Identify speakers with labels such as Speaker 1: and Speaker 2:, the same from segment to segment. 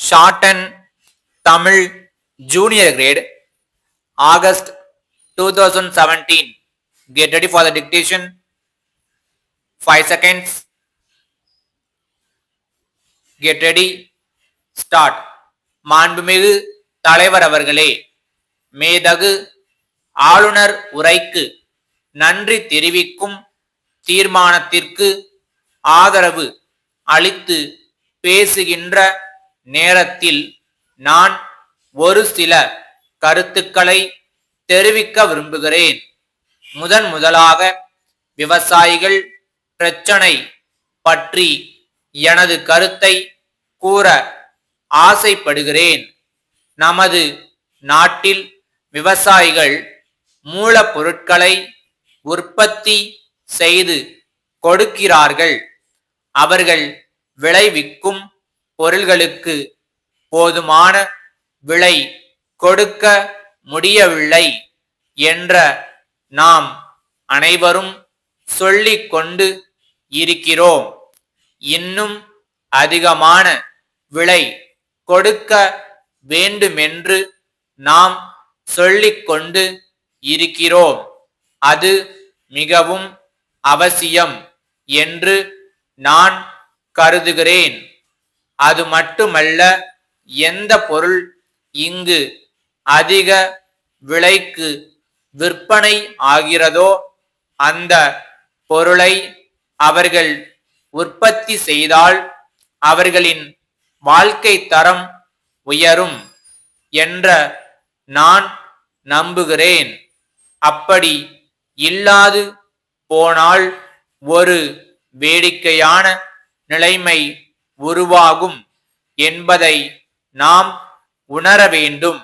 Speaker 1: Shorten Tamil Junior Grade, August 2017. Get ready for the dictation. 5 seconds. Get ready. Start. மாண்புமிகு தலைவர் அவர்களே, மேதகு ஆளுநர் உரைக்கு நன்றி தெரிவிக்கும் தீர்மானத்திற்கு ஆதரவு அளித்து பேசுகின்ற நேரத்தில் நான் ஒரு சில கருத்துக்களை தெரிவிக்க விரும்புகிறேன். முதலாக விவசாயிகள் பிரச்சனை பற்றி எனது கருத்தை கூற ஆசைப்படுகிறேன். நமது நாட்டில் விவசாயிகள் மூலப்பொருட்களை உற்பத்தி செய்து கொடுக்கிறார்கள். அவர்கள் விளைவிக்கும் பொருள்களுக்கு போதுமான விலை கொடுக்க முடியவில்லை என்ற நாம் அனைவரும் சொல்லிக் கொண்டு இருக்கிறோம். இன்னும் அதிகமான விலை கொடுக்க வேண்டுமென்று நாம் சொல்லிக் கொண்டு இருக்கிறோம். அது மிகவும் அவசியம் என்று நான் கருதுகிறேன். அது மட்டுமல்ல, எந்த பொருள் இங்கு அதிக விலைக்கு விற்பனை ஆகிறதோ அந்த பொருளை அவர்கள் உற்பத்தி செய்தால் அவர்களின் வாழ்க்கை தரம் உயரும் என்ற நான் நம்புகிறேன். அப்படி இல்லாது போனால் ஒரு வேடிக்கையான நிலைமை உருவாகும் என்பதை நாம் உணர வேண்டும்.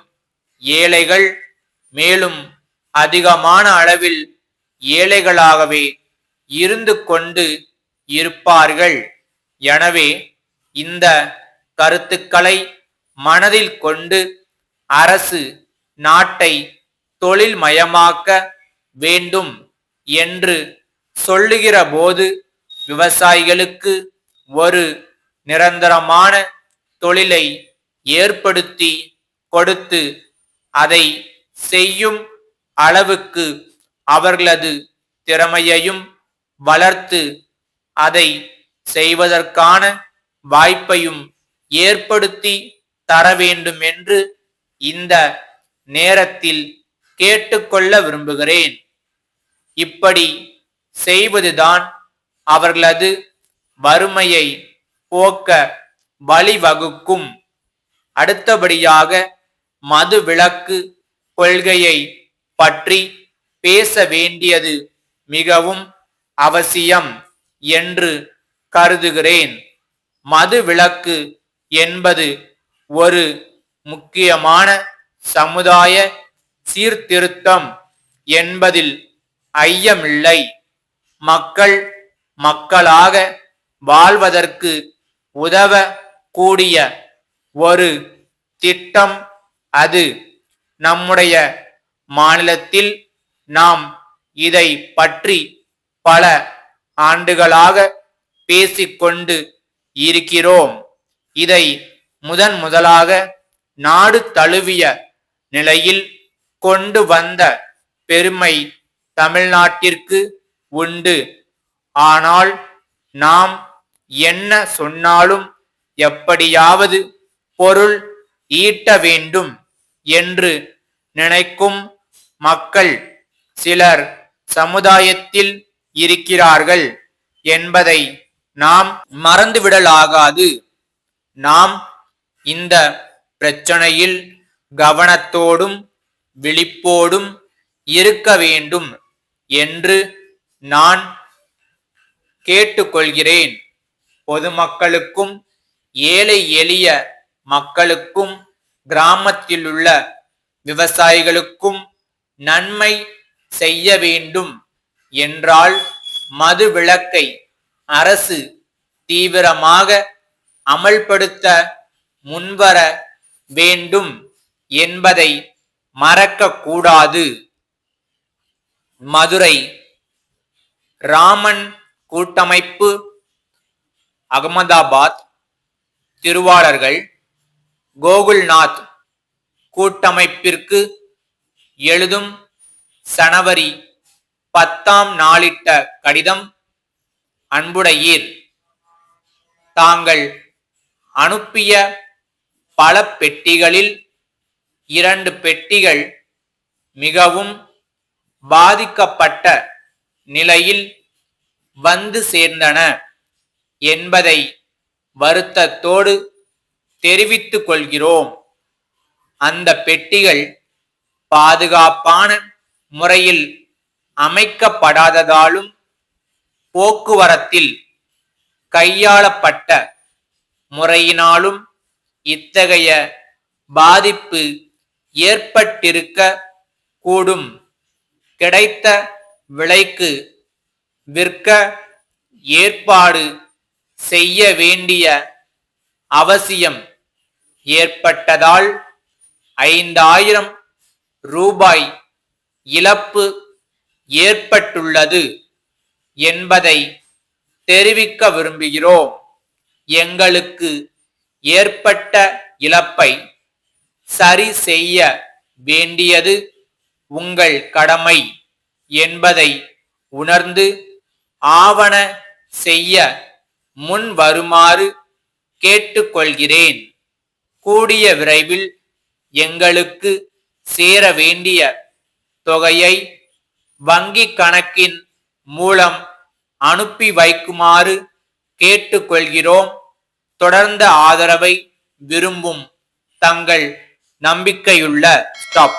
Speaker 1: ஏழைகள் மேலும் அதிகமான அளவில் ஏழைகளாகவே இருந்து கொண்டு இருப்பார்கள். எனவே இந்த கருத்துக்களை மனதில் கொண்டு அரசு நாட்டை தொழில்மயமாக்க வேண்டும் என்று சொல்லுகிற போது விவசாயிகளுக்கு ஒரு நிரந்தரமான தொழிலை ஏற்படுத்தி கொடுத்து அதை செய்யும் அளவுக்கு அவர்களது திறமையையும் வளர்த்து அதை செய்வதற்கான வாய்ப்பையும் ஏற்படுத்தி தர வேண்டும் என்று இந்த நேரத்தில் கேட்டுக்கொள்ள விரும்புகிறேன். இப்படி செய்வதுதான் அவர்களது வறுமையை போக்க வழிவகுக்கும். அடுத்தபடியாக மது விலக்கு கொள்கையை பற்றி பேச வேண்டியது மிகவும் அவசியம் என்று கருதுகிறேன். மது விலக்கு என்பது ஒரு முக்கியமான சமுதாய சீர்திருத்தம் என்பதில் ஐயமில்லை. மக்கள் மக்களாக வாழ்வதற்கு உதவ கூடிய ஒரு திட்டம் அது. நம்முடைய மாநிலத்தில் நாம் இதை பற்றி பல ஆண்டுகளாக பேசிக்கொண்டு இருக்கிறோம். இதை முதலாக நாடு தழுவிய நிலையில் கொண்டு வந்த பெருமை தமிழ்நாட்டிற்கு உண்டு. ஆனால் நாம் என்ன சொன்னாலும் எப்படியாவது பொருள் ஈட்ட வேண்டும் என்று நினைக்கும் மக்கள் சிலர் சமுதாயத்தில் இருக்கிறார்கள் என்பதை நாம் மறந்துவிடலாகாது. நாம் இந்த பிரச்சனையில் கவனத்தோடும் விழிப்போடும் இருக்க வேண்டும் என்று நான் கேட்டுக்கொள்கிறேன். பொதுமக்களுக்கும் ஏழை எளிய மக்களுக்கும் கிராமத்தில் உள்ள விவசாயிகளுக்கும் நன்மை செய்ய வேண்டும் என்றால் மது விலக்கை அரசு தீவிரமாக அமல்படுத்த முன்வர வேண்டும் என்பதை மறக்கக்கூடாது. மதுரை ராமன் கூட்டமைப்பு, அகமதாபாத் திருவாளர்கள் கோகுல்நாத் கூட்டமைப்பிற்கு எழுதும் சனவரி 10ஆம் நாளிட்ட கடிதம். அன்புடையீர், தாங்கள் அனுப்பிய பல பெட்டிகளில் 2 பெட்டிகள் மிகவும் பாதிக்கப்பட்ட நிலையில் வந்து சேர்ந்தன என்பதை வருத்தத்தோடு தெரிவித்துக் கொள்கிறோம். அந்த பெட்டிகள் பாதுகாப்பான முறையில் அமைக்கப்படாததாலும் போக்குவரத்தில் கையாளப்பட்ட முறையினாலும் இத்தகைய பாதிப்பு ஏற்பட்டிருக்க கூடும். கிடைத்த விலைக்கு விற்க ஏற்பாடு செய்ய வேண்டிய அவசியம் ஏற்பட்டதால் 5000 ரூபாய் இழப்பு ஏற்பட்டுள்ளது என்பதை தெரிவிக்க விரும்புகிறோம். எங்களுக்கு ஏற்பட்ட இழப்பை சரி செய்ய வேண்டியது உங்கள் கடமை என்பதை உணர்ந்து ஆவன செய்ய முன் வருமாறு கேட்டுக்கொள்கிறேன். கூடிய விரைவில் எங்களுக்கு சேர வேண்டிய தொகையை வங்கிக் கணக்கின் மூலம் அனுப்பி வைக்குமாறு கேட்டுக்கொள்கிறோம். தொடர்ந்த ஆதரவை விரும்பும் தங்கள் நம்பிக்கையுள்ள ஸ்டாப்.